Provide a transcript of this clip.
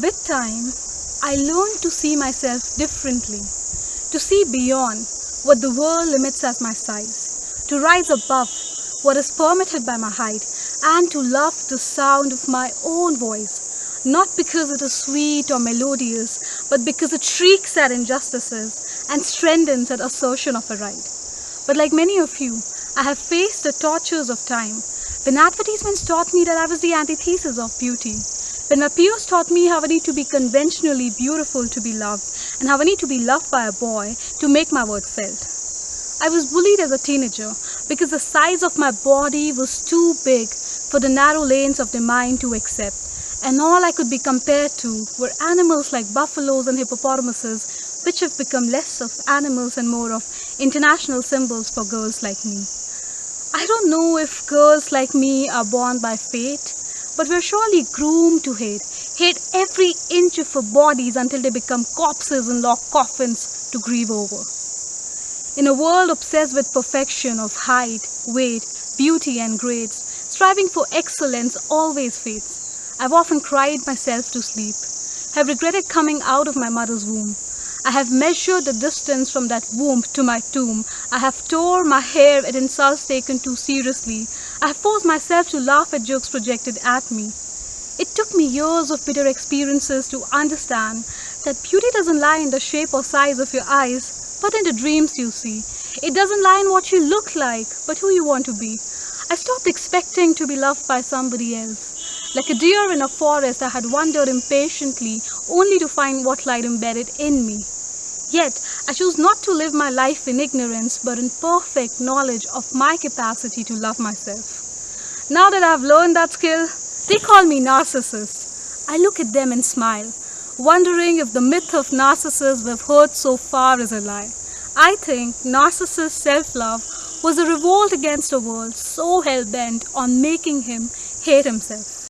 With time, I learned to see myself differently, to see beyond what the world limits as my size, to rise above what is permitted by my height, and to love the sound of my own voice, not because it is sweet or melodious, but because it shrieks at injustices and strengthens at assertion of a right. But like many of you, I have faced the tortures of time when advertisements taught me that I was the antithesis of beauty, when my peers taught me how I need to be conventionally beautiful to be loved, and how I need to be loved by a boy to make my worth felt. I was bullied as a teenager because the size of my body was too big for the narrow lanes of the mind to accept, and all I could be compared to were animals like buffaloes and hippopotamuses, which have become less of animals and more of international symbols for girls like me. I don't know if girls like me are born by fate, but we're surely groomed to hate. Hate every inch of our bodies until they become corpses in locked coffins to grieve over. In a world obsessed with perfection of height, weight, beauty, and grades, striving for excellence always fades. I've often cried myself to sleep, have regretted coming out of my mother's womb. I have measured the distance from that womb to my tomb. I have tore my hair at insults taken too seriously. I have forced myself to laugh at jokes projected at me. It took me years of bitter experiences to understand that beauty doesn't lie in the shape or size of your eyes, but in the dreams you see. It doesn't lie in what you look like, but who you want to be. I stopped expecting to be loved by somebody else. Like a deer in a forest, I had wandered impatiently, only to find what lied embedded in me. Yet, I chose not to live my life in ignorance, but in perfect knowledge of my capacity to love myself. Now that I've learned that skill, they call me narcissist. I look at them and smile, wondering if the myth of Narcissus we've heard so far is a lie. I think Narcissus' self-love was a revolt against a world so hell-bent on making him hate himself.